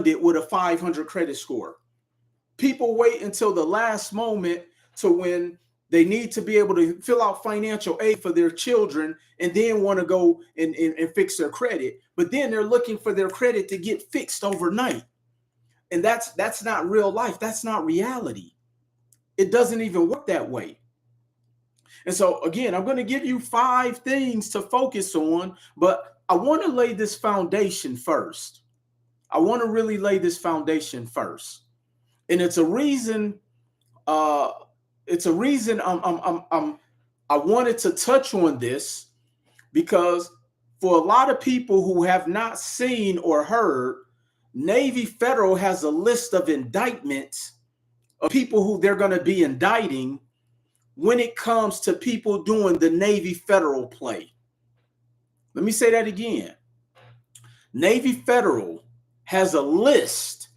with a 500 credit score. People wait until the last moment to when they need to be able to fill out financial aid for their children and then want to go and fix their credit. But then they're looking for their credit to get fixed overnight. And that's not real life. That's not reality. It doesn't even work that way. And so, again, I'm going to give you 5 things to focus on, but I want to lay this foundation first. I want to really lay this foundation first. And it's a reason I wanted to touch on this, because for a lot of people who have not seen or heard, Navy Federal has a list of indictments of people who they're going to be indicting when it comes to people doing the Navy Federal play. Let me say that again. Navy Federal has a list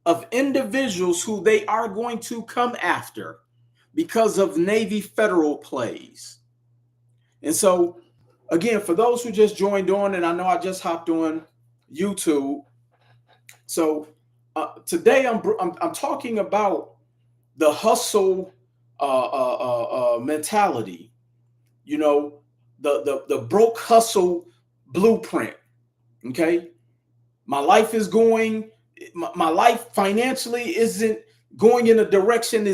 of individuals who they are going to come after because of Navy Federal plays. And so, again, for those who just joined on, and I know I just hopped on YouTube, so today I'm talking about the hustle mentality, you know, the broke hustle blueprint. Okay, my life is going. My life financially isn't going in the direction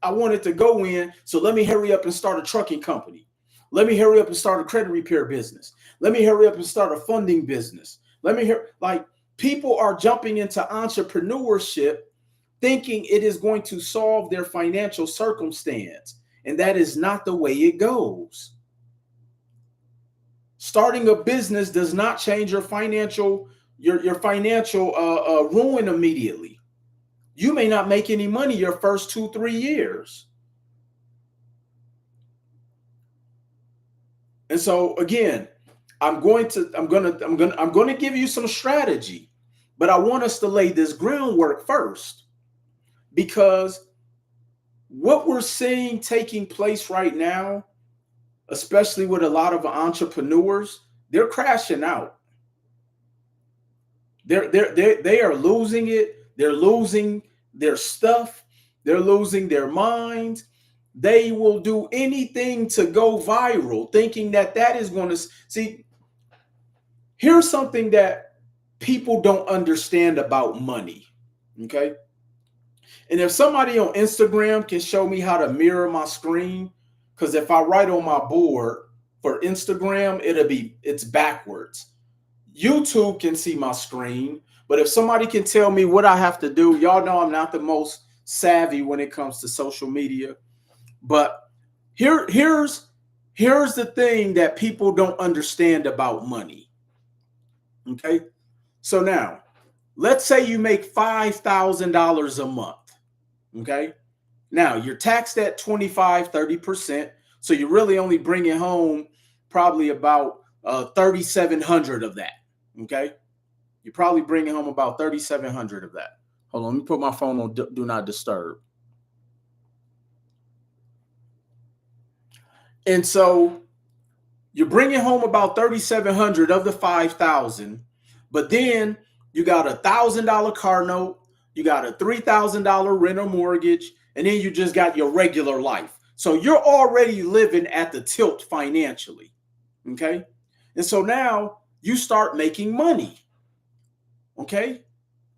I want it to go in. So let me hurry up and start a trucking company. Let me hurry up and start a credit repair business. Let me hurry up and start a funding business. People are jumping into entrepreneurship thinking it is going to solve their financial circumstance. And that is not the way it goes. Starting a business does not change your financial ruin immediately. You may not make any money your first 2-3 years. And so, again, I'm going to give you some strategy, but I want us to lay this groundwork first, because what we're seeing taking place right now, especially with a lot of entrepreneurs, they're crashing out. They are losing it. They're losing their stuff. They're losing their minds. They will do anything to go viral, thinking that is going to see. Here's something that people don't understand about money. Okay. And if somebody on Instagram can show me how to mirror my screen, because if I write on my board for Instagram, it's backwards. YouTube can see my screen, but if somebody can tell me what I have to do, y'all know I'm not the most savvy when it comes to social media. But here's the thing that people don't understand about money. Okay. So now, let's say you make $5,000 a month. Okay. Now you're taxed at 25-30%. So you're really only bringing home probably about 3,700 of that. Okay. You're probably bringing home about 3,700 of that. Hold on. Let me put my phone on do not disturb. And so you're bringing home about 3,700 of the 5,000, but then you got $1,000 car note, you got a $3,000 rent or mortgage, and then you just got your regular life. So you're already living at the tilt financially. Okay. And so now you start making money. Okay.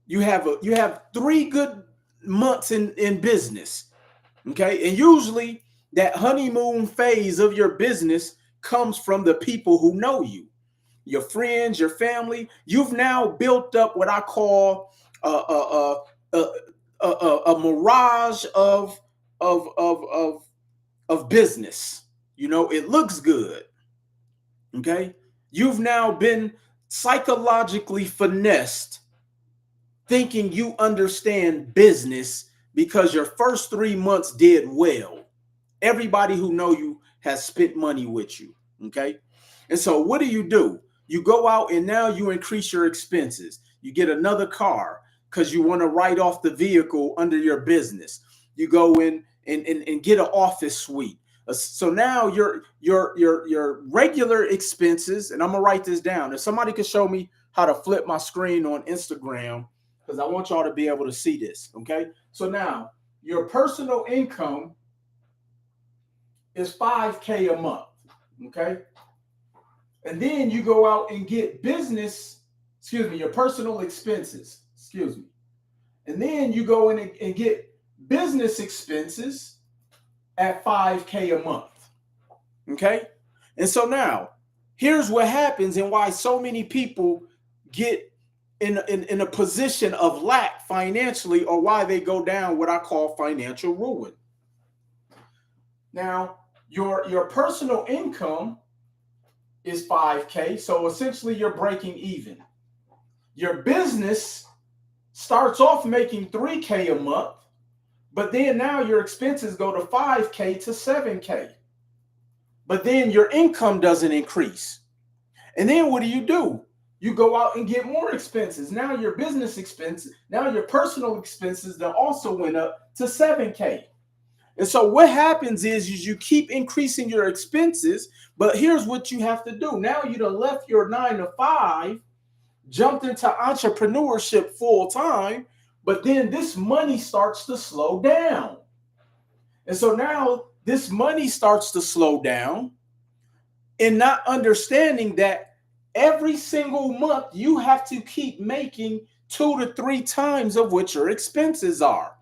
You have 3 good months in business. Okay. And usually that honeymoon phase of your business comes from the people who know you, your friends, your family. You've now built up what I call a mirage of business. You know, it looks good. Okay. You've now been psychologically finessed thinking you understand business because your first 3 months did well. Everybody who know you has spent money with you. Okay. And so what do? You go out and now you increase your expenses. You get another car because you want to write off the vehicle under your business. You go in and get an office suite. So now your regular expenses, and I'm gonna write this down. If somebody could show me how to flip my screen on Instagram because I want y'all to be able to see this. Okay. So now your personal income is 5K a month. Okay. And then you go out and get your personal expenses. And then you go in and get business expenses at 5K a month. Okay. And so now here's what happens and why so many people get in a position of lack financially, or why they go down what I call financial ruin. Now, your personal income is 5K. So essentially you're breaking even. Your business starts off making 3K a month, but then now your expenses go to 5K to 7K. But then your income doesn't increase. And then what do? You go out and get more expenses. Now your business expenses, now your personal expenses that also went up to 7K. And so what happens is you keep increasing your expenses, but here's what you have to do. Now you done left your 9 to 5, jumped into entrepreneurship full time, but then this money starts to slow down. And so now this money starts to slow down, and not understanding that every single month you have to keep making 2 to 3 times of what your expenses are.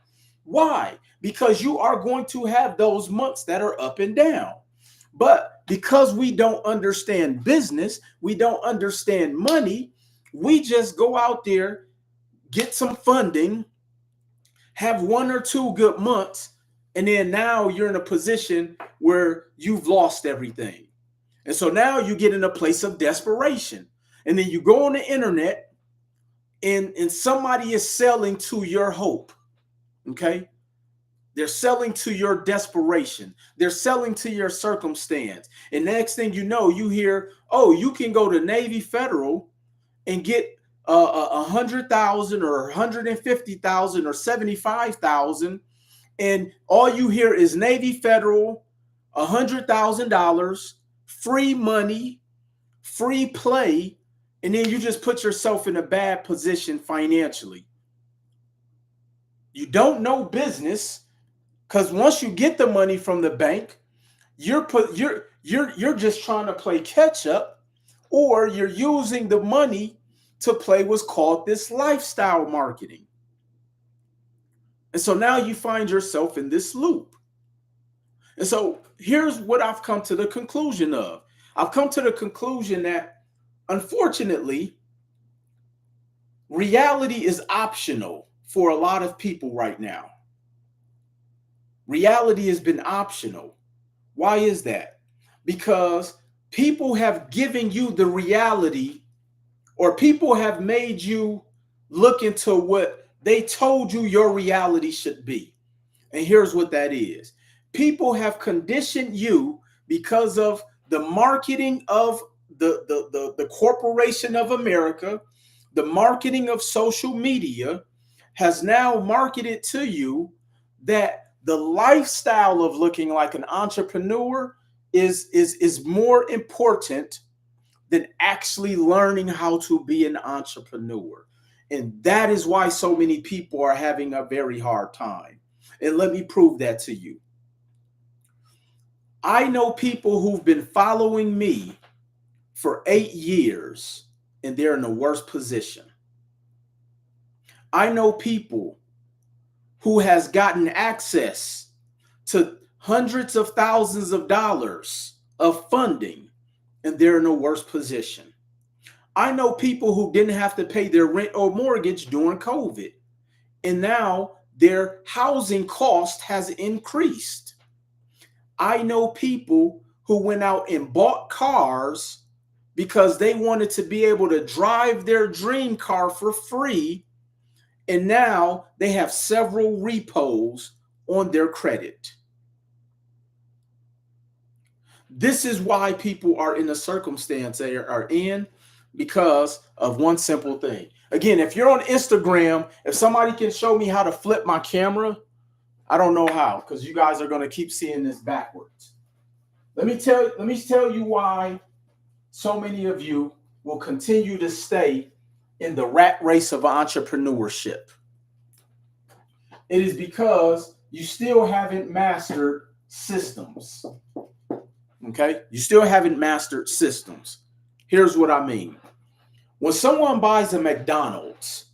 Why? Because you are going to have those months that are up and down. But because we don't understand business, we don't understand money, we just go out there, get some funding, have 1 or 2 good months, and then now you're in a position where you've lost everything. And so now you get in a place of desperation. And then you go on the internet and somebody is selling to your hope. Okay? They're selling to your desperation. They're selling to your circumstance. And next thing you know, you hear, oh, you can go to Navy Federal and get 100,000 or 150,000 or 75,000. And all you hear is Navy Federal, $100,000, free money, free play, and then you just put yourself in a bad position financially. You don't know business because once you get the money from the bank, you're just trying to play catch up, or you're using the money to play what's called this lifestyle marketing. And so now you find yourself in this loop. And so here's what I've come to the conclusion of. I've come to the conclusion that, unfortunately, reality is optional for a lot of people right now. Reality has been optional. Why is that? Because people have given you the reality, or people have made you look into what they told you your reality should be. And here's what that is. People have conditioned you because of the marketing of the corporation of America, the marketing of social media has now marketed to you that the lifestyle of looking like an entrepreneur is more important than actually learning how to be an entrepreneur. And that is why so many people are having a very hard time. And let me prove that to you. I know people who've been following me for 8 years and they're in the worst position. I know people who has gotten access to hundreds of thousands of dollars of funding and they're in a worse position. I know people who didn't have to pay their rent or mortgage during COVID, and now their housing cost has increased. I know people who went out and bought cars because they wanted to be able to drive their dream car for free, and now they have several repos on their credit. This is why people are in the circumstance they are in, because of one simple thing. Again, if you're on Instagram, if somebody can show me how to flip my camera, I don't know how, because you guys are going to keep seeing this backwards. Let me tell you why so many of you will continue to stay in the rat race of entrepreneurship? It is because you still haven't mastered systems. Okay? You still haven't mastered systems. Here's what I mean. When someone buys a McDonald's,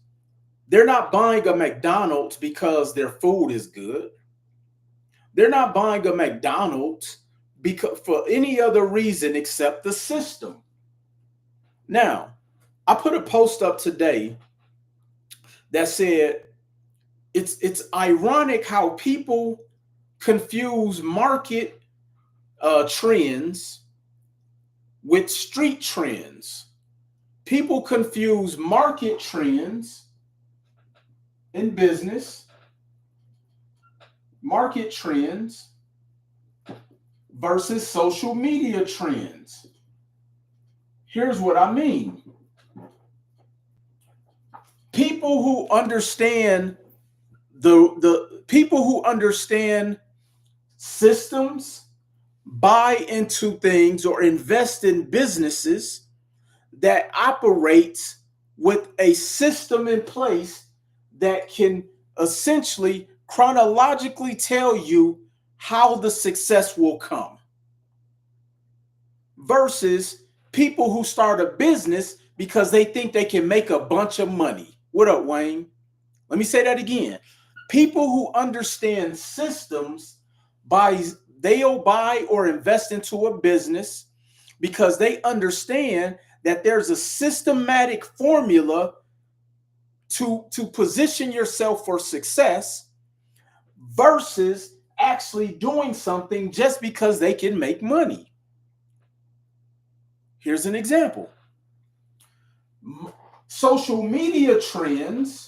they're not buying a McDonald's because their food is good. They're not buying a McDonald's because for any other reason except the system. Now, I put a post up today that said it's ironic how people confuse market trends with street trends. People confuse market trends in business, market trends versus social media trends. Here's what I mean. People who understand the people who understand systems buy into things or invest in businesses that operates with a system in place that can essentially chronologically tell you how the success will come, versus people who start a business because they think they can make a bunch of money. What up, Wayne? Let me say that again. People who understand systems they'll buy or invest into a business because they understand that there's a systematic formula to position yourself for success, versus actually doing something just because they can make money. Here's an example. Social media trends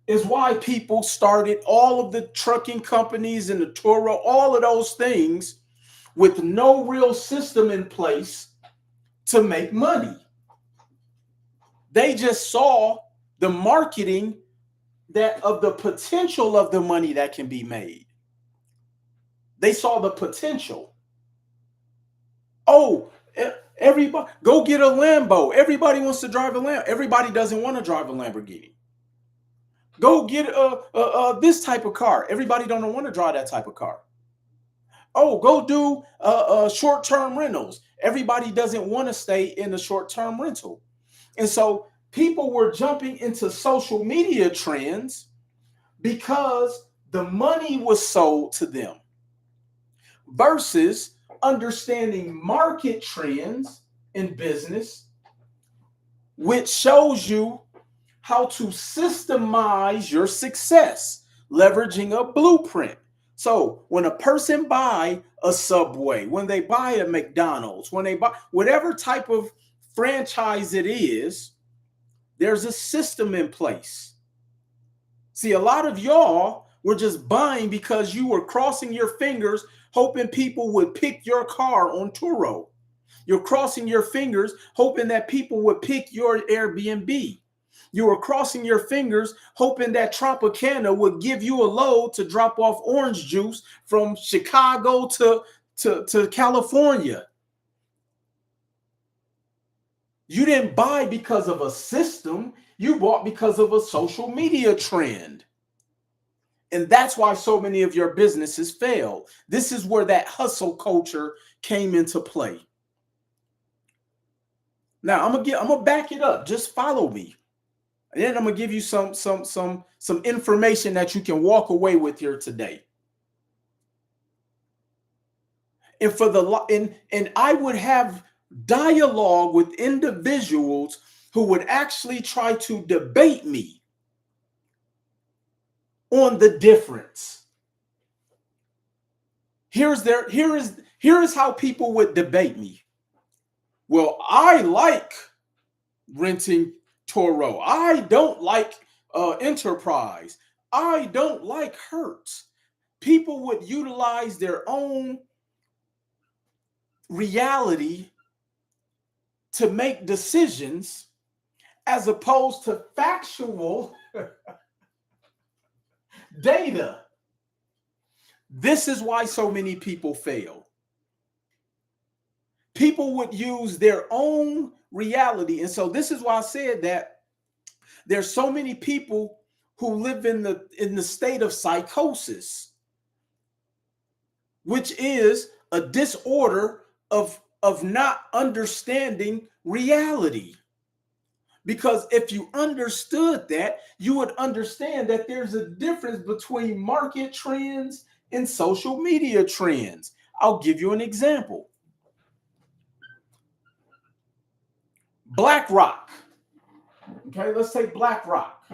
is why people started all of the trucking companies and the Turo, all of those things with no real system in place to make money. They just saw the marketing that of the potential of the money that can be made. They saw the potential. Oh, everybody go get a Lambo. Everybody wants to drive a Lambo. Everybody doesn't want to drive a Lamborghini. Go get this type of car. Everybody don't want to drive that type of car. Oh, go do short-term rentals. Everybody doesn't want to stay in a short-term rental. And so people were jumping into social media trends because the money was sold to them, versus understanding market trends in business, which shows you how to systemize your success, leveraging a blueprint. So when a person buy a Subway, when they buy a McDonald's, when they buy whatever type of franchise it is, there's a system in place. See, a lot of y'all were just buying because you were crossing your fingers, hoping people would pick your car on Turo. You're crossing your fingers, hoping that people would pick your Airbnb. You were crossing your fingers, hoping that Tropicana would give you a load to drop off orange juice from Chicago to California. You didn't buy because of a system. You bought because of a social media trend. And that's why so many of your businesses fail. This is where that hustle culture came into play. Now I'm gonna back it up. Just follow me. And then I'm gonna give you some information that you can walk away with here today. And and I would have dialogue with individuals who would actually try to debate me on the difference. Here is how people would debate me. Well, I like renting Toro. I don't like Enterprise. I don't like Hertz. People would utilize their own reality to make decisions as opposed to factual data. This is why so many people fail. People would use their own reality. And so this is why I said that There's so many people who live in the state of psychosis, which is a disorder of not understanding reality. Because if you understood that, you would understand that there's a difference between market trends and social media trends. I'll give you an example. BlackRock. Okay, let's take BlackRock.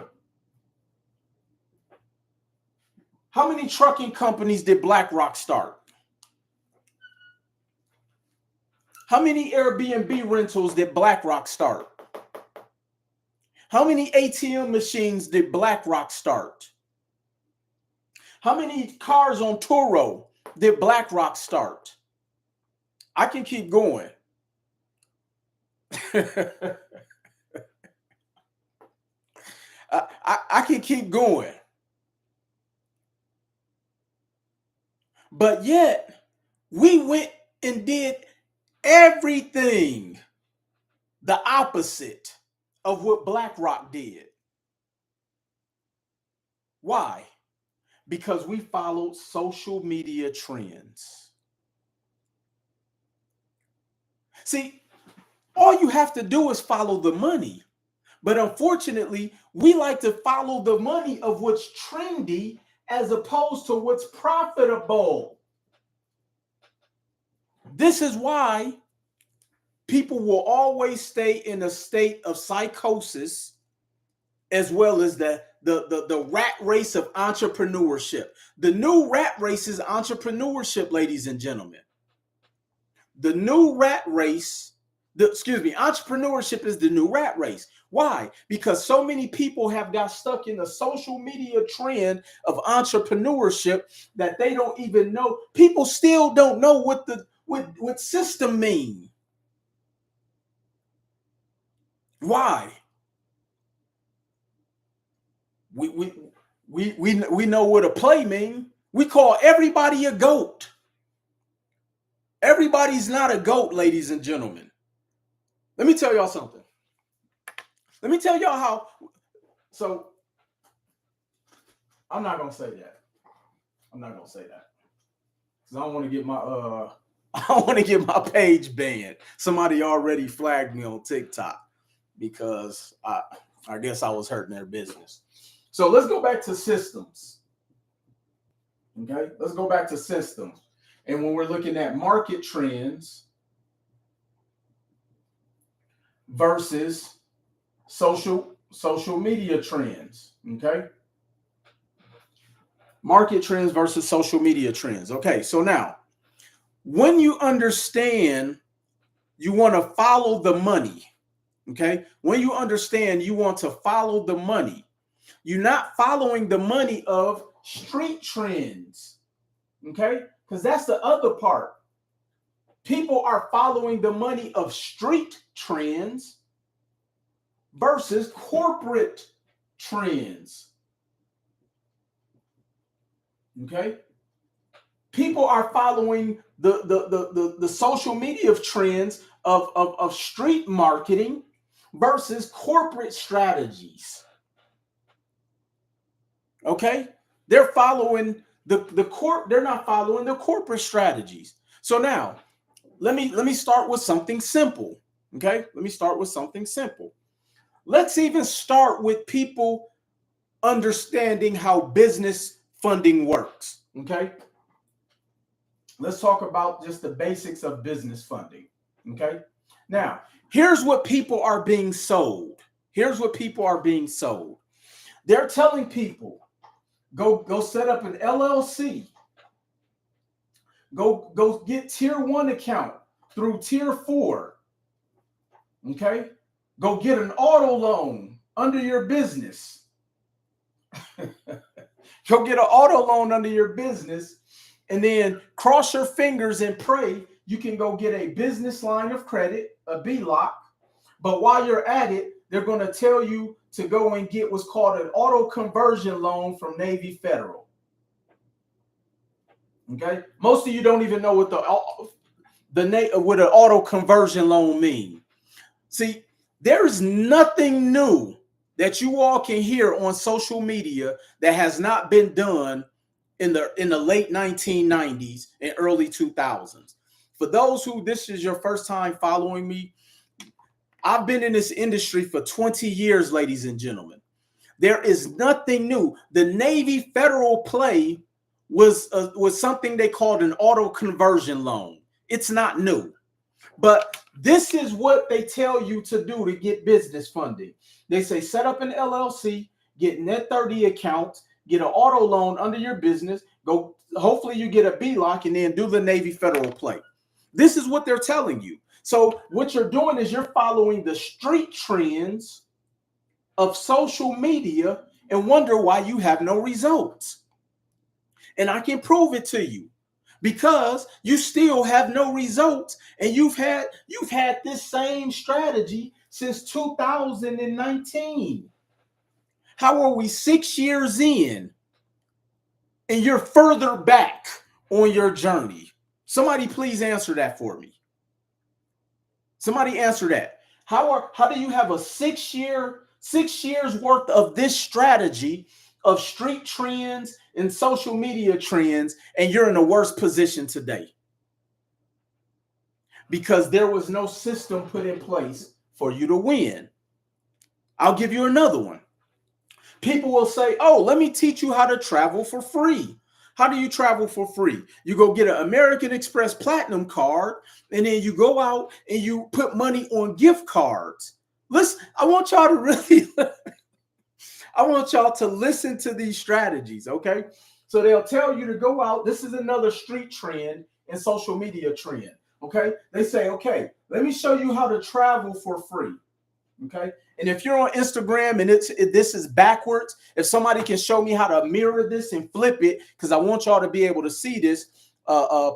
How many trucking companies did BlackRock start? How many Airbnb rentals did BlackRock start? How many ATM machines did BlackRock start? How many cars on Turo did BlackRock start? I can keep going. I can keep going. But yet, we went and did everything the opposite of what BlackRock did. Why? Because we followed social media trends. See, all you have to do is follow the money. But unfortunately, we like to follow the money of what's trendy as opposed to what's profitable. This is why people will always stay in a state of psychosis, as well as the rat race of entrepreneurship. The new rat race is entrepreneurship, ladies and gentlemen. The new rat race, entrepreneurship is the new rat race. Why? Because so many people have got stuck in the social media trend of entrepreneurship that they don't even know. People still don't know what system mean. Why? We know what a play mean. We call everybody a goat. Everybody's not a goat, ladies and gentlemen. Let me tell y'all something. Let me tell y'all how. So I'm not gonna say that. I'm not gonna say that because I don't want to get my I don't want to get my page banned. Somebody already flagged me on TikTok because I guess I was hurting their business. So let's go back to systems. Okay, let's go back to systems. And when we're looking at market trends versus social media trends, okay? Market trends versus social media trends. Okay, so now, when you understand you want to follow the money, okay? When you understand you want to follow the money, you're not following the money of street trends, okay? Because that's the other part. People are following the money of street trends versus corporate trends. Okay? People are following the social media trends of street marketing versus corporate strategies. Okay? They're following they're not following the corporate strategies. So now, let me start with something simple. Okay? Let me start with something simple. Let's even start with people understanding how business funding works. Okay? Let's talk about just the basics of business funding. Okay? Now, here's what people are being sold. Here's what people are being sold. They're telling people, go set up an LLC. Go get tier 1 account through tier 4. Okay? Go get an auto loan under your business. Go get an auto loan under your business and then cross your fingers and pray you can go get a business line of credit, a BLOC. But while you're at it, they're going to tell you to go and get what's called an auto conversion loan from Navy Federal. Okay? Most of you don't even know what what an auto conversion loan means. See, there is nothing new that you all can hear on social media that has not been done in the late 1990s and early 2000s. For those who this is your first time following me, I've been in this industry for 20 years, ladies and gentlemen. There is nothing new. The Navy federal play was something they called an auto conversion loan. It's not new. But this is what they tell you to do to get business funding. They say set up an LLC, get net 30 accounts, get an auto loan under your business, go, hopefully you get a BLOC, and then do the Navy federal play. This is what they're telling you. So what you're doing is you're following the street trends of social media and wonder why you have no results. And I can prove it to you, because you still have no results, and you've had this same strategy since 2019. How are we 6 years in and you're further back on your journey? Somebody please answer that for me. Somebody answer that. How do you have a 6 years worth of this strategy of street trends and social media trends, and you're in a worse position today? Because there was no system put in place for you to win. I'll give you another one. People will say, oh, let me teach you how to travel for free. How do you travel for free? You go get an American Express Platinum card, and then you go out and you put money on gift cards. Listen, I want y'all to listen to these strategies, okay? So they'll tell you to go out. This is another street trend and social media trend, okay? They say, okay, let me show you how to travel for free, okay? And if you're on Instagram and this is backwards, if somebody can show me how to mirror this and flip it, because I want y'all to be able to see this,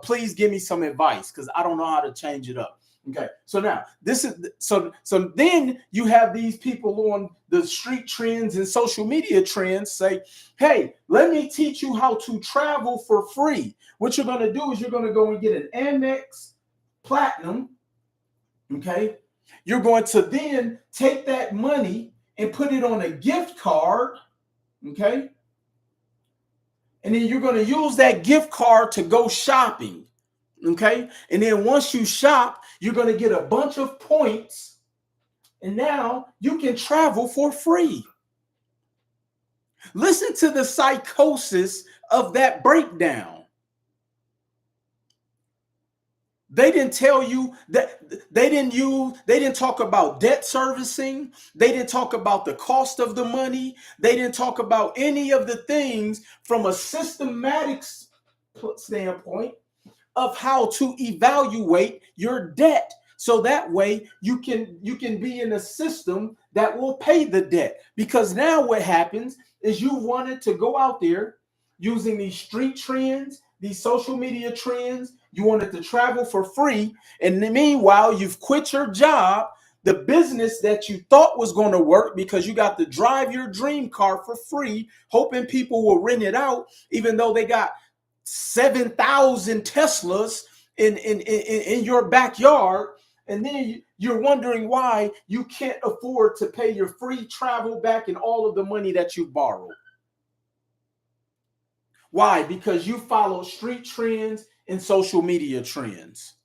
please give me some advice, because I don't know how to change it up. Okay, so now this is so then you have these people on the street trends and social media trends say, hey, let me teach you how to travel for free. What you're going to do is you're going to go and get an Amex Platinum. Okay, you're going to then take that money and put it on a gift card. Okay, and then you're going to use that gift card to go shopping. Okay, and then once you shop, you're going to get a bunch of points, and now you can travel for free. Listen to the psychosis of that breakdown. They didn't tell you that they didn't talk about debt servicing. They didn't talk about the cost of the money. They didn't talk about any of the things from a systematic standpoint of how to evaluate your debt, so that way you can be in a system that will pay the debt. Because now what happens is you wanted to go out there using these street trends, these social media trends, you wanted to travel for free, and meanwhile you've quit your job, the business that you thought was going to work, because you got to drive your dream car for free, hoping people will rent it out, even though they got 7,000 Teslas in your backyard, and then you're wondering why you can't afford to pay your free travel back and all of the money that you borrowed. Why? Because you follow street trends and social media trends.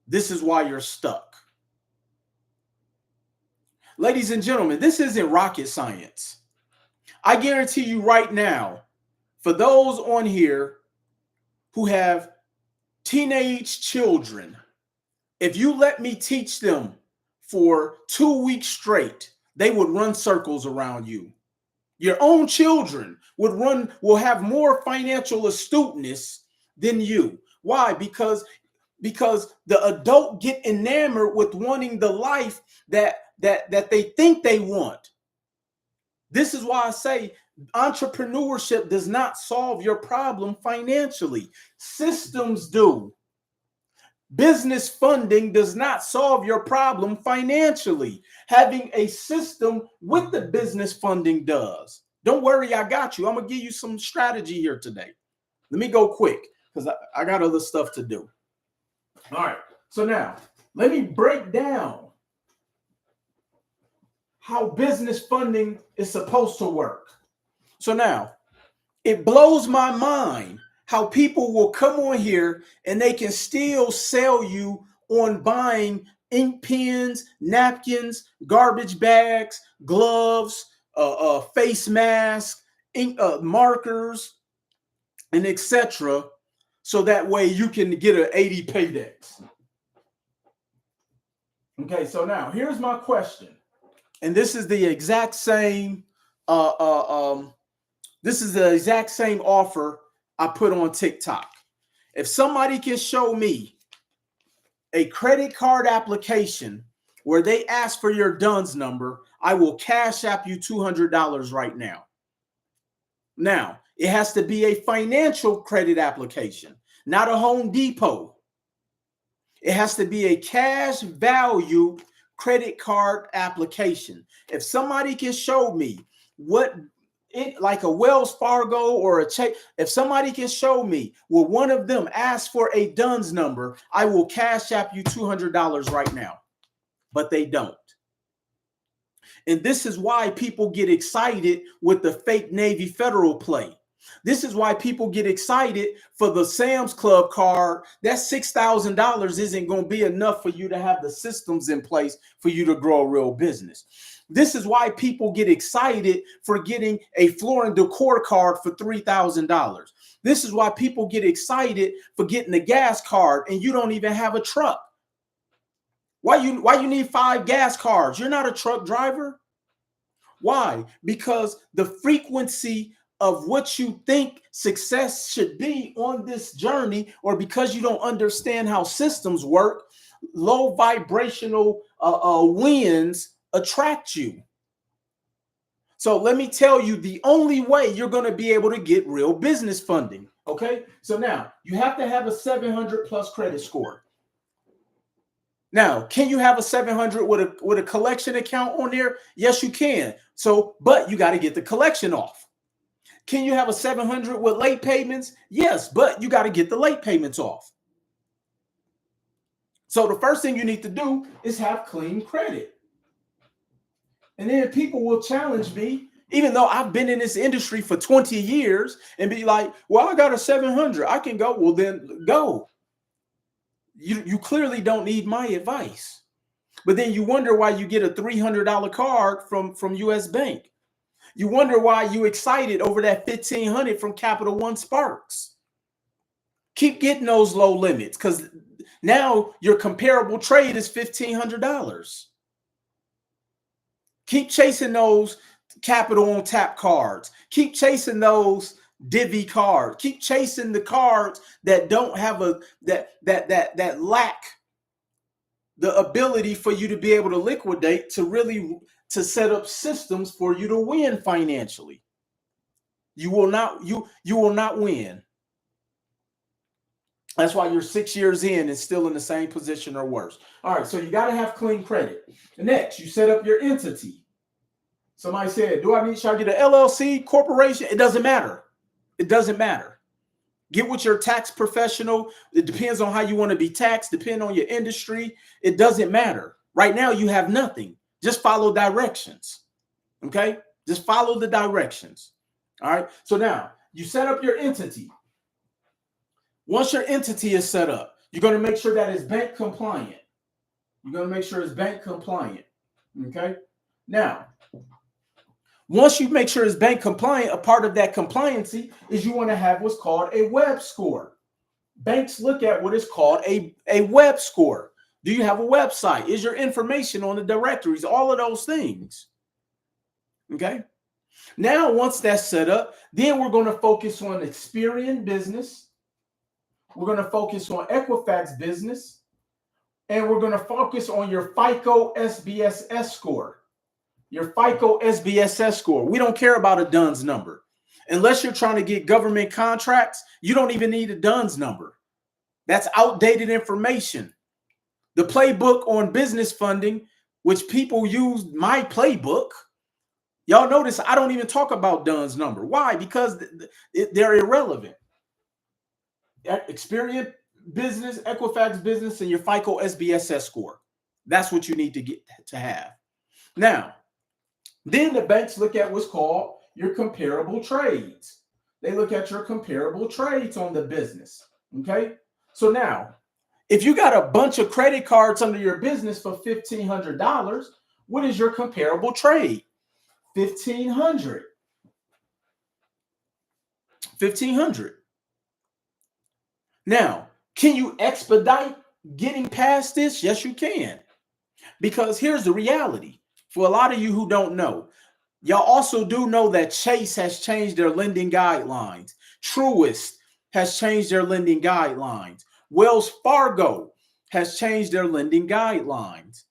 This is why you're stuck. Ladies and gentlemen, this isn't rocket science. I guarantee you right now, for those on here who have teenage children, if you let me teach them for 2 weeks straight, they would run circles around you. Your own children will have more financial astuteness than you. Why? Because the adult get enamored with wanting the life that they think they want. This is why I say entrepreneurship does not solve your problem financially. Systems do. Business funding does not solve your problem financially. Having a system with the business funding does. Don't worry, I got you. I'm going to give you some strategy here today. Let me go quick because I got other stuff to do. All right. So now let me break down how business funding is supposed to work. So now, it blows my mind how people will come on here and they can still sell you on buying ink pens, napkins, garbage bags, gloves, face masks, ink, markers, and etc. So that way you can get an 80 paydex. Okay, so now here's my question, and this is the exact same. This is the exact same offer I put on TikTok. If somebody can show me a credit card application where they ask for your DUNS number, I will cash app you $200 right now. Now, it has to be a financial credit application, not a Home Depot. It has to be a cash value credit card application. If somebody can show me what it, like a Wells Fargo or a check, if somebody can show me where one of them asks for a DUNS number, I will cash app you $200 right now. But they don't. And this is why people get excited with the fake Navy Federal play. This is why people get excited for the Sam's Club card. That $6,000 isn't going to be enough for you to have the systems in place for you to grow a real business. This is why people get excited for getting a Floor and Decor card for $3,000. This is why people get excited for getting a gas card and you don't even have a truck. Why you need 5 gas cards? You're not a truck driver. Why? Because the frequency of what you think success should be on this journey, or because you don't understand how systems work, low vibrational winds attract you. So let me tell you the only way you're going to be able to get real business funding. Okay. So now you have to have a 700 plus credit score. Now, can you have a 700 with a collection account on there? Yes, you can. So, but you got to get the collection off. Can you have a 700 with late payments? Yes, but you got to get the late payments off. So the first thing you need to do is have clean credit. And then people will challenge me, even though I've been in this industry for 20 years, and be like, well, I got a 700. I can go. Well, then go. You clearly don't need my advice. But then you wonder why you get a $300 card from US Bank. You wonder why you excited over that $1,500 from Capital One Sparks. Keep getting those low limits, because now your comparable trade is $1,500. Keep chasing those Capital on Tap cards. Keep chasing those Divvy cards. Keep chasing the cards that don't have that lack the ability for you to be able to liquidate, to set up systems for you to win financially. You will not win. That's why you're 6 years in and still in the same position or worse. All right, so you got to have clean credit. Next, you set up your entity. Somebody said, should I get an LLC, corporation? It doesn't matter. It doesn't matter. Get with your tax professional. It depends on how you want to be taxed, depending on your industry. It doesn't matter. Right now, you have nothing. Just follow directions. Okay? Just follow the directions. All right? So now, you set up your entity. Once your entity is set up, you're going to make sure that it's bank compliant. You're going to make sure it's bank compliant. Okay? Now, once you make sure it's bank compliant, a part of that compliancy is you want to have what's called a web score. Banks look at what is called a web score. Do you have a website? Is your information on the directories? All of those things. Okay. Now, once that's set up, then we're going to focus on Experian business. We're going to focus on Equifax business. And we're going to focus on your FICO SBSS score. Your FICO SBSS score. We don't care about a DUNS number. Unless you're trying to get government contracts, you don't even need a DUNS number. That's outdated information. The playbook on business funding, which people use my playbook, y'all notice I don't even talk about DUNS number. Why? Because they're irrelevant. Experian business, Equifax business, and your FICO SBSS score. That's what you need to get to have. Now, Then the banks look at what's called your comparable trades. They look at your comparable trades on the business. Okay. So now, if you got a bunch of credit cards under your business for $1,500, what is your comparable trade? 1,500. 1,500. Now, can you expedite getting past this? Yes, you can. Because here's the reality. For a lot of you who don't know, y'all also do know that Chase has changed their lending guidelines. Truist has changed their lending guidelines. Wells Fargo has changed their lending guidelines.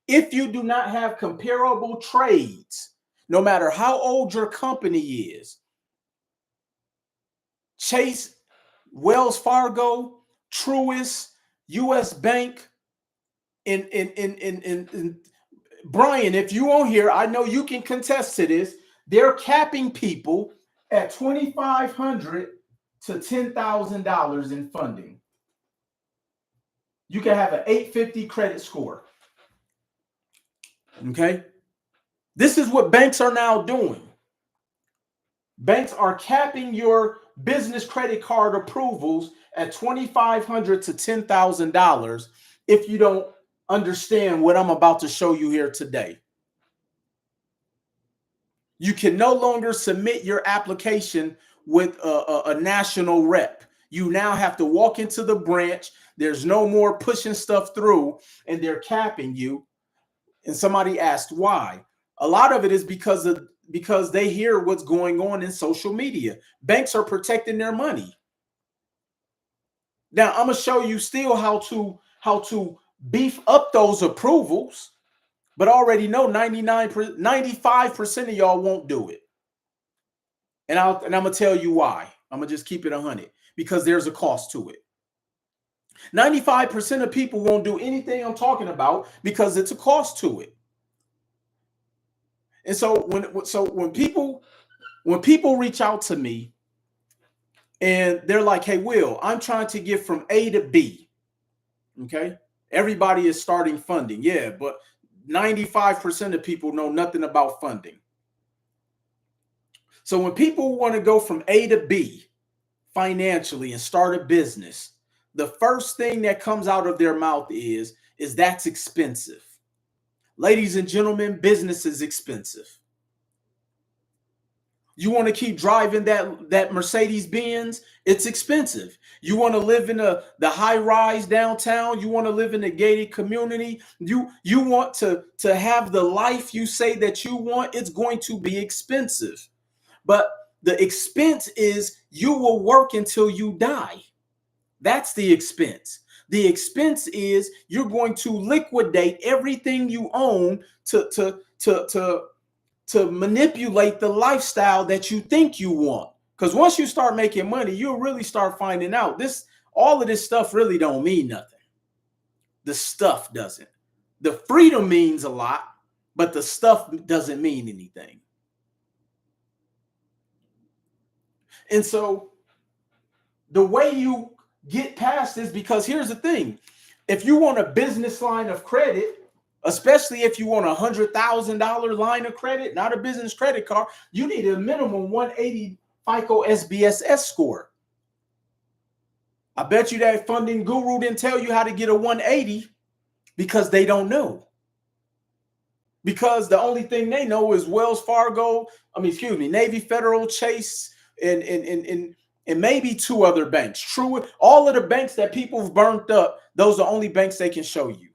If you do not have comparable trades, no matter how old your company is, Chase, Wells Fargo, Truist, US Bank, in Brian, if you on here, I know you can contest to this. They're capping people at $2,500 to $10,000 in funding. You can have an 850 credit score. Okay. This is what banks are now doing. Banks are capping your business credit card approvals at $2,500 to $10,000 if you don't understand what I'm about to show you here today. You can no longer submit your application with a national rep. You now have to walk into the branch. There's no more pushing stuff through, and they're capping you. And somebody asked why. A lot of it is because they hear what's going on in social media. Banks are protecting their money. Now I'm gonna show you still how to beef up those approvals, but already know 95% of y'all won't do it. And I'm gonna tell you why. I'm gonna just keep it 100 because there's a cost to it. 95% of people won't do anything I'm talking about because it's a cost to it. And so when people reach out to me and they're like, "Hey, Will, I'm trying to get from A to B." Okay, everybody is starting funding, yeah, but 95% of people know nothing about funding. So when people want to go from A to B financially and start a business, the first thing that comes out of their mouth is that's expensive. Ladies and gentlemen, business is expensive. You want to keep driving that Mercedes Benz? It's expensive. You want to live in the high rise downtown? You want to live in a gated community? You want to have the life you say that you want? It's going to be expensive. But the expense is you will work until you die. That's the expense. The expense is you're going to liquidate everything you own to manipulate the lifestyle that you think you want. Because once you start making money, you'll really start finding out all of this stuff really don't mean nothing. The stuff doesn't. The freedom means a lot, but the stuff doesn't mean anything. And so the way you get past this, because here's the thing, if you want a business line of credit, especially if you want a $100,000 line of credit, not a business credit card, you need a minimum 180 FICO SBSS score. I bet you that funding guru didn't tell you how to get a 180 because they don't know. Because the only thing they know is Wells Fargo, Navy Federal, Chase, and maybe two other banks. True, all of the banks that people have burnt up, those are the only banks they can show you.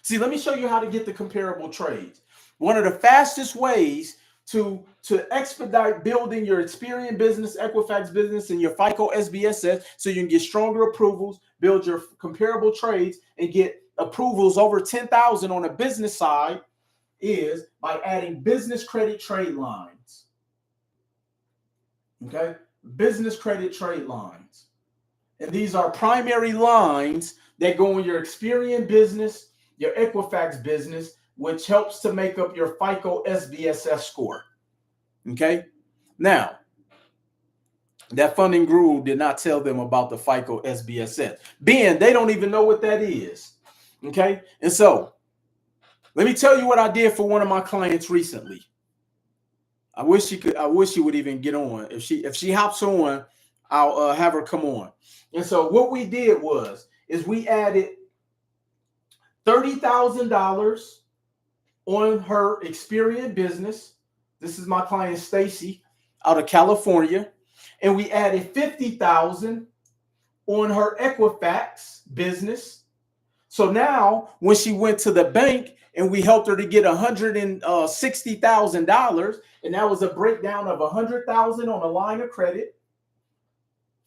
See, let me show you how to get the comparable trades. One of the fastest ways to expedite building your Experian business, Equifax business, and your FICO SBSS so you can get stronger approvals, build your comparable trades, and get approvals over 10,000 on a business side is by adding business credit trade lines. Okay? Business credit trade lines. And these are primary lines that go in your Experian business, your Equifax business, which helps to make up your FICO SBSS score. Okay? Now, that funding guru did not tell them about the FICO SBSS. Ben, they don't even know what that is. Okay? And so, Let me tell you what I did for one of my clients recently. I wish she would even get on. If she hops on, I'll have her come on. And so what we did is we added $30,000 on her Experian business. This is my client Stacy out of California, and we added $50,000 on her Equifax business. So now, when she went to the bank and we helped her to get $160,000, and that was a breakdown of $100,000 on a line of credit,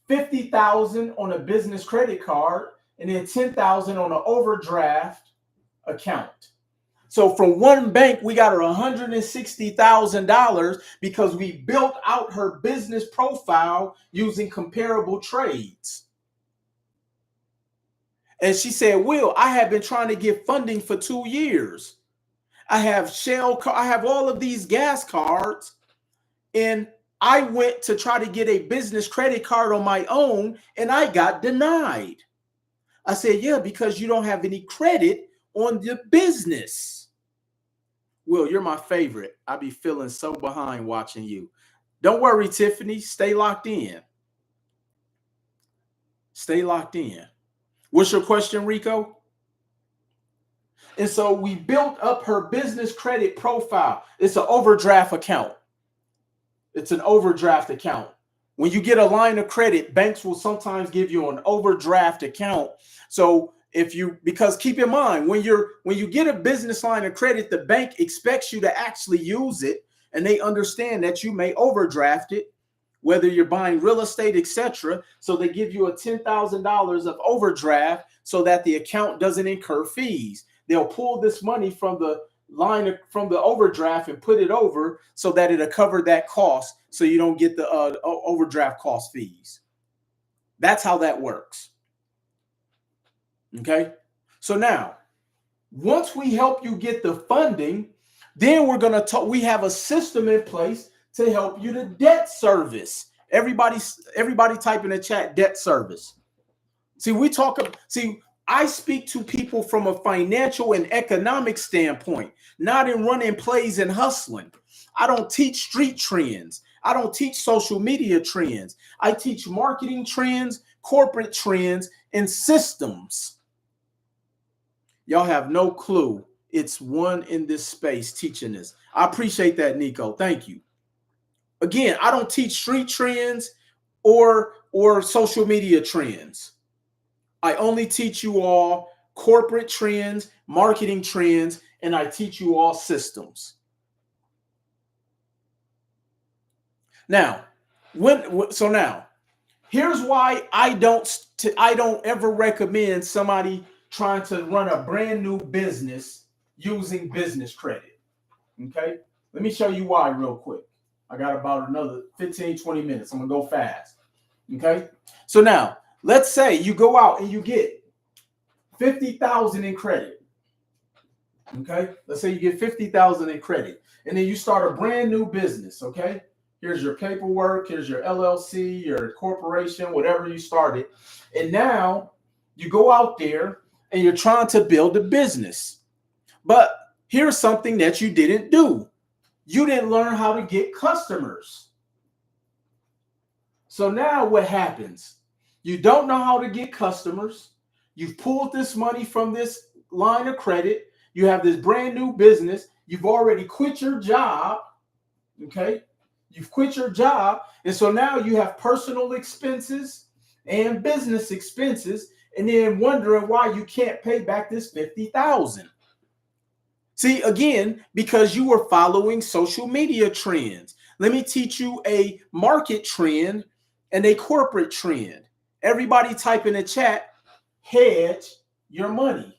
$50,000 on a business credit card, and then $10,000 on an overdraft account. So from one bank, we got her $160,000 because we built out her business profile using comparable trades. And she said, Will, I have been trying to get funding for 2 years. I have I have all of these gas cards, and I went to try to get a business credit card on my own, and I got denied. I said, yeah, because you don't have any credit on the business. Will, you're my favorite. I be feeling so behind watching you. Don't worry, Tiffany. Stay locked in. Stay locked in. What's your question, Rico? And so we built up her business credit profile. It's an overdraft account. It's an overdraft account. When you get a line of credit, banks will sometimes give you an overdraft account. So because keep in mind, when you get a business line of credit, the bank expects you to actually use it, and they understand that you may overdraft it, whether you're buying real estate, etc. So they give you a $10,000 of overdraft so that the account doesn't incur fees. They'll pull this money from the from the overdraft and put it over so that it'll cover that cost, so you don't get the overdraft cost fees. That's how that works. Okay. So now, once we help you get the funding, then we're going to talk. We have a system in place to help you to debt service. Everybody type in the chat, debt service. I speak to people from a financial and economic standpoint, not in running plays and hustling. I don't teach street trends. I don't teach social media trends. I teach marketing trends, corporate trends, and systems. Y'all have no clue. It's one in this space teaching this. I appreciate that, Nico. Thank you. Again, I don't teach street trends or social media trends. I only teach you all corporate trends, marketing trends, and I teach you all systems. Now, here's why I don't ever recommend somebody trying to run a brand new business using business credit. Okay? Let me show you why real quick. I got about another 15, 20 minutes. I'm going to go fast. Okay? So now, let's say you go out and you get $50,000 in credit. Okay? Let's say you get $50,000 in credit. And then you start a brand new business. Okay? Here's your paperwork. Here's your LLC, your corporation, whatever you started. And now you go out there and you're trying to build a business. But here's something that you didn't do. You didn't learn how to get customers. So now what happens? You don't know how to get customers. You've pulled this money from this line of credit. You have this brand new business. You've already quit your job. Okay? You've quit your job. And so now you have personal expenses and business expenses, and then wondering why you can't pay back this $50,000. See, again, because you were following social media trends. Let me teach you a market trend and a corporate trend. Everybody type in the chat, hedge your money.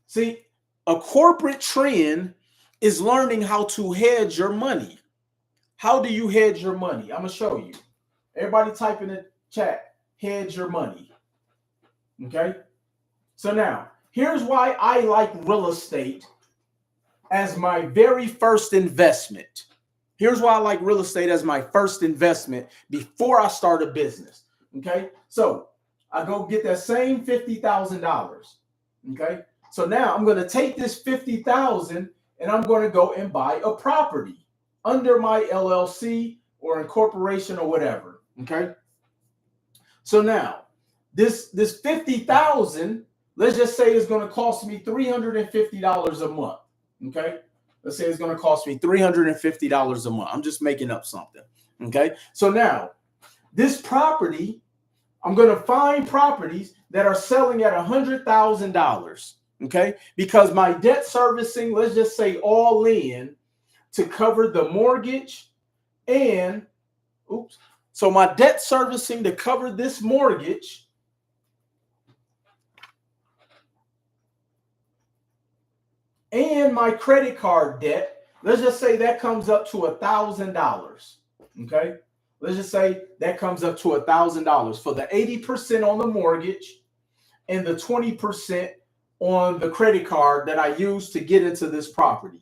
See, a corporate trend is learning how to hedge your money. How do you hedge your money? I'm going to show you. Everybody type in the chat, hedge your money. Okay? So now, here's why I like real estate as my very first investment. Here's why I like real estate as my first investment before I start a business. Okay? So I go get that same $50,000. Okay? So now I'm going to take this 50,000 and I'm going to go and buy a property under my LLC or incorporation or whatever. Okay. So now this 50,000, let's just say it's going to cost me $350 a month. Okay. Let's say it's going to cost me $350 a month. I'm just making up something. Okay. So now this property, I'm going to find properties that are selling at $100,000. Okay. Because my debt servicing, let's just say all in to cover the mortgage and so my debt servicing to cover this mortgage and my credit card debt, let's just say that comes up to $1,000. Okay. Let's just say that comes up to $1,000 for the 80% on the mortgage and the 20% on the credit card that I use to get into this property.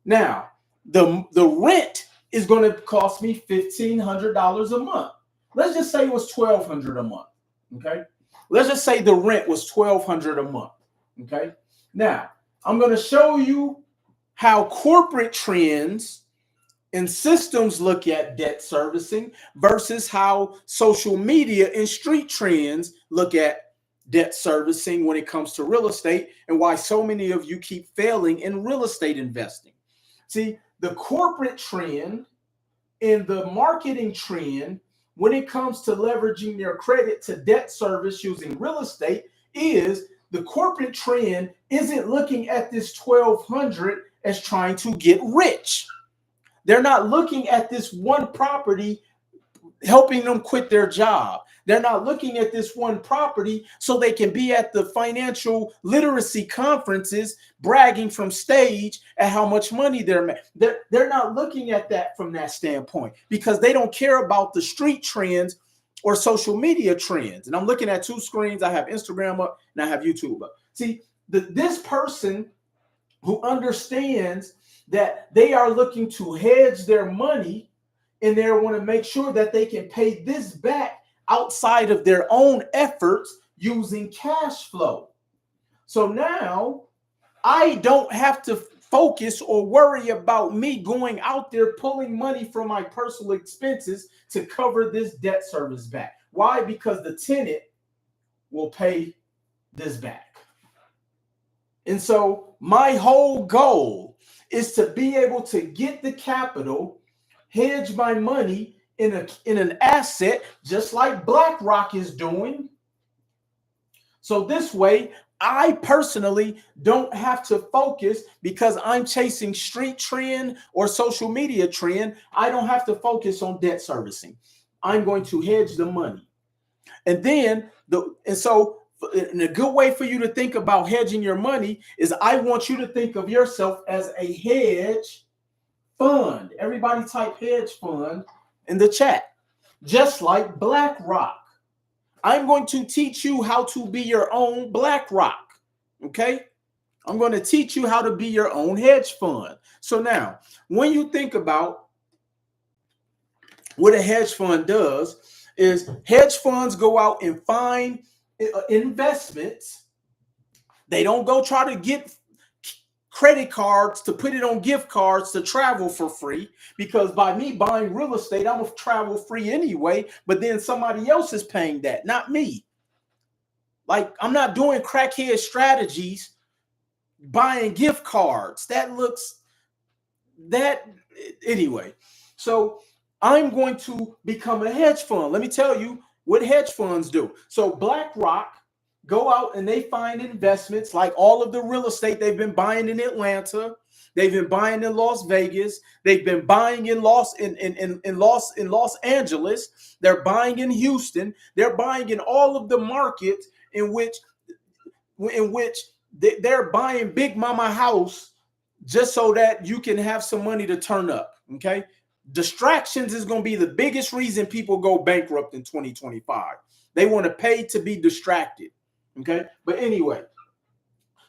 Now, the rent is going to cost me $1,500 a month. Let's just say it was $1,200 a month. Okay. Let's just say the rent was $1,200 a month. Okay. Now, I'm going to show you how corporate trends and systems look at debt servicing versus how social media and street trends look at debt servicing when it comes to real estate, and why so many of you keep failing in real estate investing. See, the corporate trend and the marketing trend when it comes to leveraging their credit to debt service using real estate is the corporate trend isn't looking at this 1,200 as trying to get rich. They're not looking at this one property helping them quit their job. They're not looking at this one property so they can be at the financial literacy conferences bragging from stage at how much money they're making. They're not looking at that from that standpoint because they don't care about the street trends or social media trends. And I'm looking at two screens. I have Instagram up and I have YouTube up. See, this person who understands that they are looking to hedge their money and they want to make sure that they can pay this back outside of their own efforts using cash flow. So now I don't have to focus or worry about me going out there pulling money from my personal expenses to cover this debt service back. Why? Because the tenant will pay this back. And so my whole goal is to be able to get the capital, hedge my money in an asset, just like BlackRock is doing. So this way, I personally don't have to focus because I'm chasing street trend or social media trend. I don't have to focus on debt servicing. I'm going to hedge the money. And then, so a good way for you to think about hedging your money is I want you to think of yourself as a hedge fund. Everybody type hedge fund in the chat, just like BlackRock. I'm going to teach you how to be your own BlackRock. Okay. I'm going to teach you how to be your own hedge fund. So now, when you think about what a hedge fund does, is hedge funds go out and find investments. They don't go try to get credit cards to put it on gift cards to travel for free, because by me buying real estate, I'm gonna travel free anyway, but then somebody else is paying that, not me. Like, I'm not doing crackhead strategies buying gift cards. Anyway. So I'm going to become a hedge fund. Let me tell you what hedge funds do. So BlackRock go out and they find investments like all of the real estate they've been buying in Atlanta. They've been buying in Las Vegas. They've been buying in Los Angeles. They're buying in Houston. They're buying in all of the markets in which they're buying Big Mama house just so that you can have some money to turn up. Okay. Distractions is going to be the biggest reason people go bankrupt in 2025. They want to pay to be distracted. Okay. But anyway,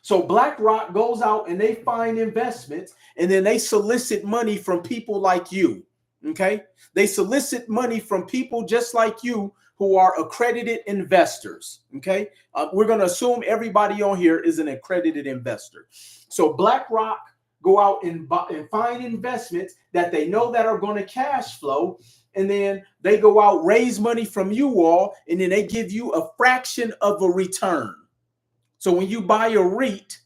so BlackRock goes out and they find investments and then they solicit money from people like you. Okay. They solicit money from people just like you who are accredited investors. Okay. We're going to assume everybody on here is an accredited investor. So BlackRock go out and find investments that they know that are going to cash flow. And then they go out, raise money from you all, and then they give you a fraction of a return. So when you buy a REIT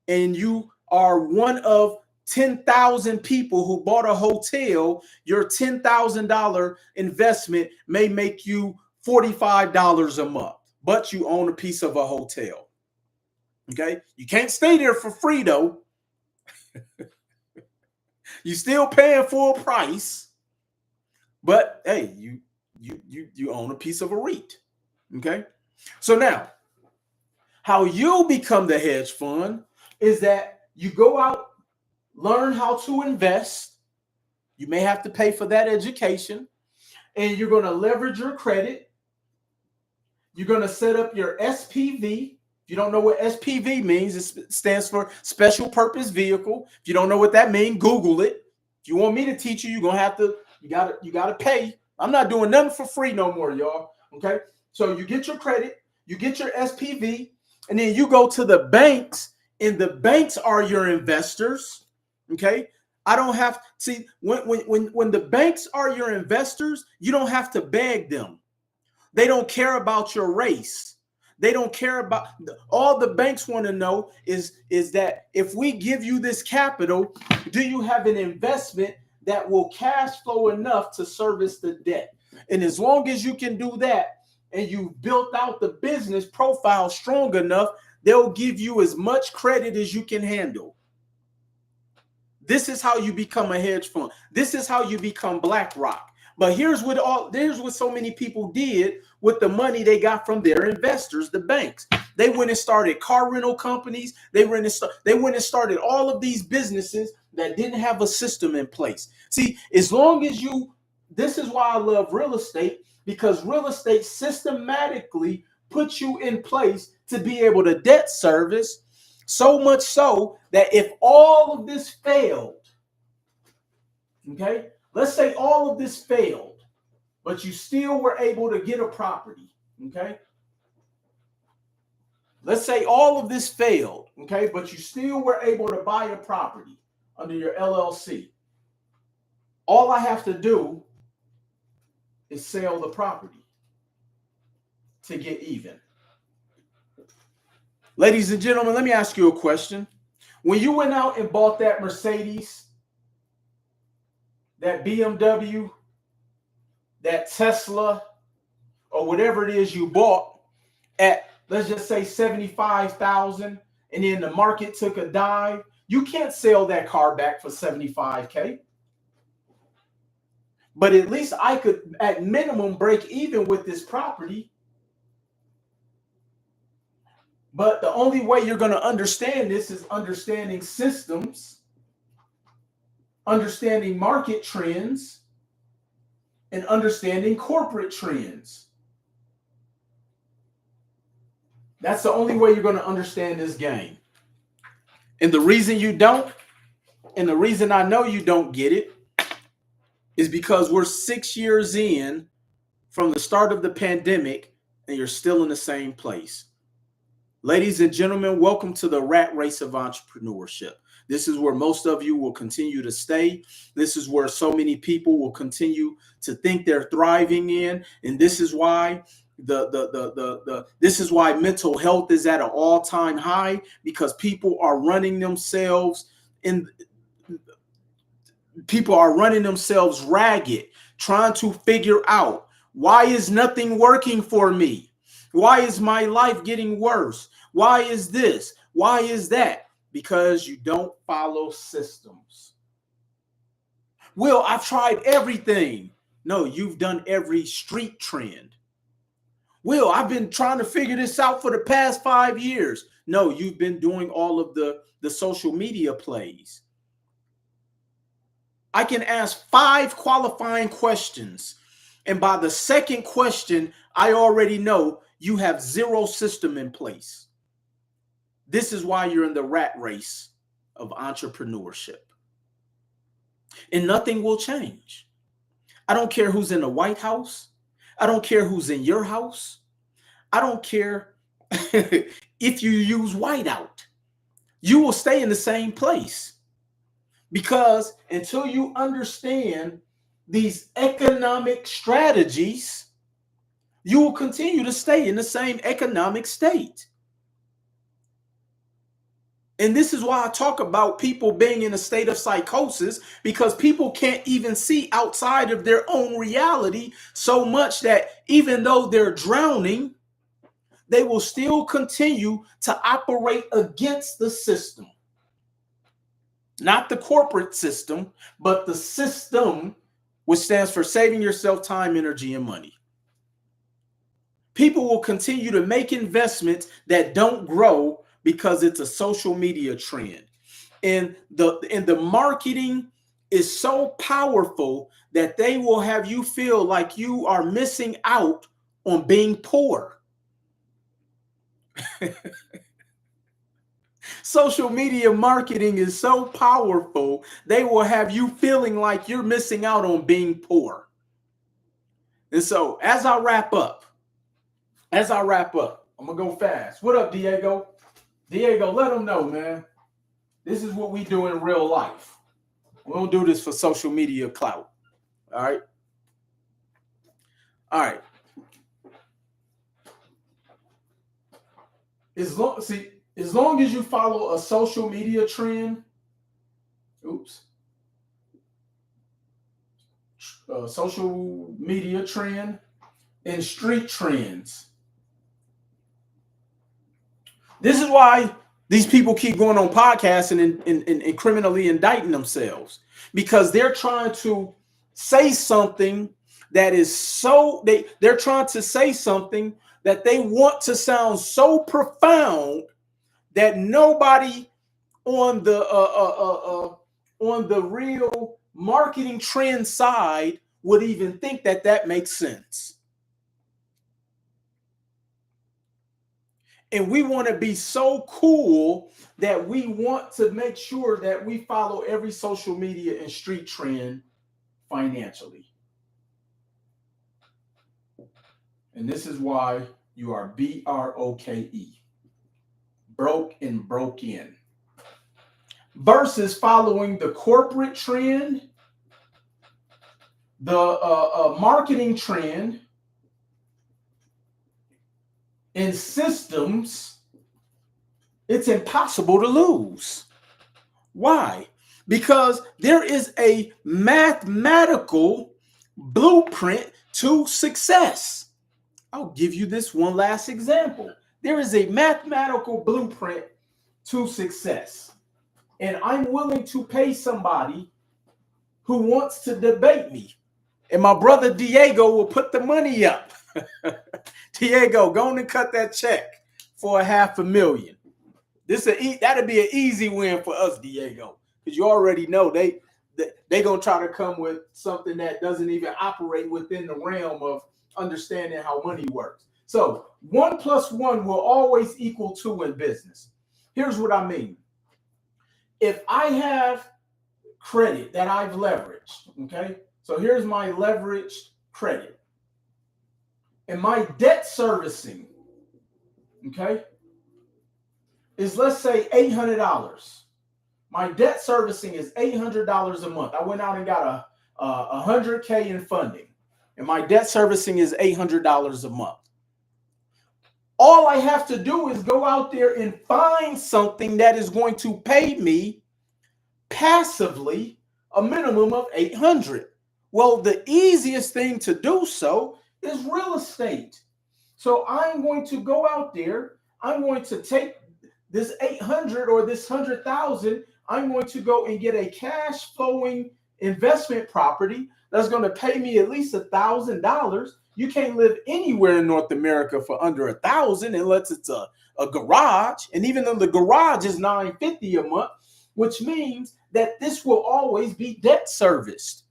and you are one of 10,000 people who bought a hotel, your $10,000 investment may make you $45 a month, but you own a piece of a hotel. Okay. You can't stay there for free though. You still paying full price, but hey, you own a piece of a REIT. Okay. So now, how you become the hedge fund is that you go out, learn how to invest. You may have to pay for that education, and you're going to leverage your credit. You're going to set up your SPV. If you don't know what SPV means, it stands for special purpose vehicle. If you don't know what that means, Google it. If you want me to teach you, you're going to have to, you got to pay. I'm not doing nothing for free no more, y'all. Okay. So you get your credit, you get your SPV, and then you go to the banks, and the banks are your investors. Okay. I don't have, see, when the banks are your investors, you don't have to beg them. They don't care about your race. They don't care about, all the banks want to know is that if we give you this capital, do you have an investment that will cash flow enough to service the debt? And as long as you can do that and you built out the business profile strong enough, they'll give you as much credit as you can handle. This is how you become a hedge fund. This is how you become BlackRock. But here's what so many people did with the money they got from their investors, the banks. They went and started car rental companies. They went and started all of these businesses that didn't have a system in place. See, as long as this is why I love real estate, because real estate systematically puts you in place to be able to debt service, so much so that if all of this failed, okay, let's say all of this failed, but you still were able to get a property, okay? Let's say all of this failed, okay, but you still were able to buy a property under your LLC. All I have to do is sell the property to get even. Ladies and gentlemen, let me ask you a question. When you went out and bought that Mercedes, that BMW, that Tesla, or whatever it is you bought at, let's just say 75,000, and then the market took a dive, you can't sell that car back for 75K. But at least I could, at minimum, break even with this property. But the only way you're going to understand this is understanding systems, understanding market trends, and understanding corporate trends. That's the only way you're going to understand this game. And the reason you don't, and the reason I know you don't get it, is because we're 6 years in from the start of the pandemic, and you're still in the same place. Ladies and gentlemen, welcome to the rat race of entrepreneurship. This is where most of you will continue to stay. This is where so many people will continue to think they're thriving in. And this is why this is why mental health is at an all-time high, because people are running themselves ragged, trying to figure out, why is nothing working for me? Why is my life getting worse? Why is this? Why is that? Because you don't follow systems. Will, I've tried everything. No, you've done every street trend. Will, I've been trying to figure this out for the past 5 years. No, you've been doing all of the social media plays. I can ask 5 qualifying questions, and by the second question, I already know you have zero system in place. This is why you're in the rat race of entrepreneurship. And nothing will change. I don't care who's in the White House. I don't care who's in your house. I don't care if you use whiteout. You will stay in the same place, because until you understand these economic strategies, you will continue to stay in the same economic state. And this is why I talk about people being in a state of psychosis, because people can't even see outside of their own reality so much that even though they're drowning, they will still continue to operate against the system. Not the corporate system, but the system, which stands for saving yourself time, energy, and money. People will continue to make investments that don't grow because it's a social media trend. And the marketing is so powerful that they will have you feel like you are missing out on being poor. Social media marketing is so powerful, they will have you feeling like you're missing out on being poor. And so as I wrap up, I'm going to go fast. What up, Diego? Diego, let them know, man. This is what we do in real life. We don't do this for social media clout. All right? All right. As long as you follow a social media trend, social media trend and street trends. This is why these people keep going on podcasts and criminally indicting themselves, because they're trying to say something that is so they're trying to say something that they want to sound so profound that nobody on the real marketing trend side would even think that that makes sense. And we want to be so cool that we want to make sure that we follow every social media and street trend financially. And this is why you are BROKE, broke and broke in, versus following the corporate trend, the marketing trend, and systems. It's impossible to lose. Why? Because there is a mathematical blueprint to success. I'll give you this one last example. There is a mathematical blueprint to success. And I'm willing to pay somebody who wants to debate me. And my brother Diego will put the money up. Diego, go on and cut that check for $500,000. That'll be an easy win for us, Diego, because you already know they gonna try to come with something that doesn't even operate within the realm of understanding how money works. So 1 + 1 will always equal 2 in business. Here's what I mean. If I have credit that I've leveraged, okay? So here's my leveraged credit. And my debt servicing, okay, is, let's say, $800. My debt servicing is $800 a month. I went out and got a $100K in funding, and my debt servicing is $800 a month. All I have to do is go out there and find something that is going to pay me passively a minimum of $800. Well, the easiest thing to do so is real estate. So I'm going to go out there. I'm going to take this 800 or this 100,000. I'm going to go and get a cash flowing investment property that's going to pay me at least $1,000. You can't live anywhere in North America for under $1,000 unless it's a garage. And even though the garage is $950 a month, which means that this will always be debt serviced.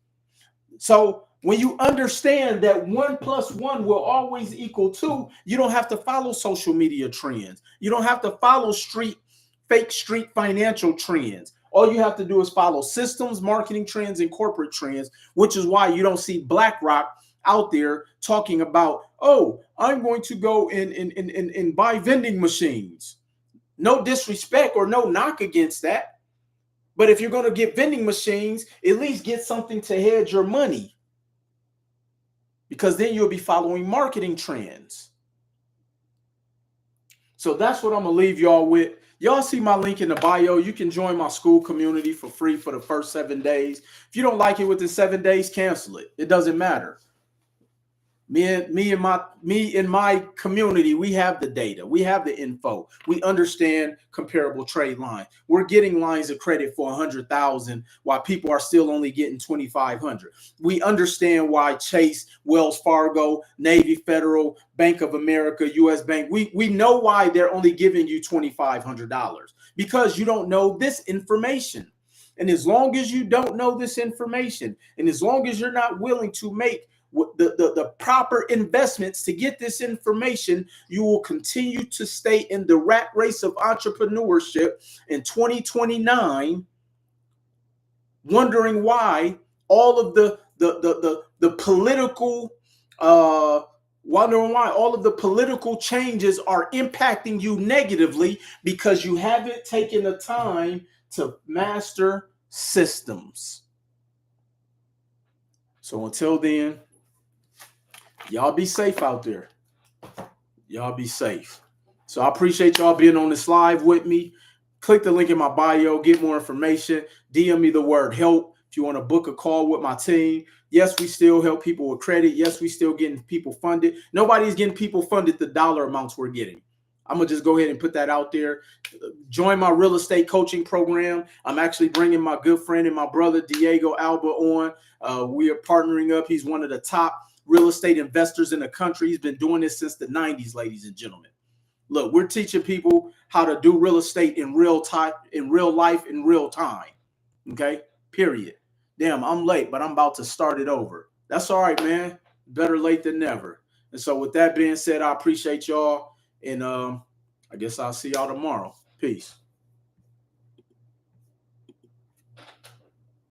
So when you understand that 1 + 1 will always equal 2, you don't have to follow social media trends. You don't have to follow fake street financial trends. All you have to do is follow systems, marketing trends, and corporate trends, which is why you don't see BlackRock out there talking about, oh, I'm going to go and buy vending machines. No disrespect or no knock against that. But if you're going to get vending machines, at least get something to hedge your money, because then you'll be following marketing trends. So that's what I'm going to leave y'all with. Y'all see my link in the bio. You can join my school community for free for the first 7 days. If you don't like it within 7 days, cancel it. It doesn't matter. Me and my community, we have the data, we have the info, we understand comparable trade lines. We're getting lines of credit for 100,000 while people are still only getting 2,500. We understand why Chase, Wells Fargo, Navy Federal, Bank of America, U.S. Bank, we know why they're only giving you $2,500, because you don't know this information. And as long as you don't know this information, and as long as you're not willing to make the proper investments to get this information, you will continue to stay in the rat race of entrepreneurship in 2029, wondering why all of the political wondering why all of the political changes are impacting you negatively, because you haven't taken the time to master systems. So until then, y'all be safe out there. Y'all be safe. So I appreciate y'all being on this live with me. Click the link in my bio, get more information. DM me the word help if you want to book a call with my team. Yes, we still help people with credit. Yes, we still getting people funded. Nobody's getting people funded the dollar amounts we're getting. I'm going to just go ahead and put that out there. Join my real estate coaching program. I'm actually bringing my good friend and my brother, Diego Alba, on. We are partnering up. He's one of the top real estate investors in the country. He's been doing this since the 90s, ladies and gentlemen. Look, we're teaching people how to do real estate in real time, in real life, in real time. Okay, period. Damn, I'm late, but I'm about to start it over. That's all right, man. Better late than never. And so with that being said, I appreciate y'all. And I guess I'll see y'all tomorrow. Peace.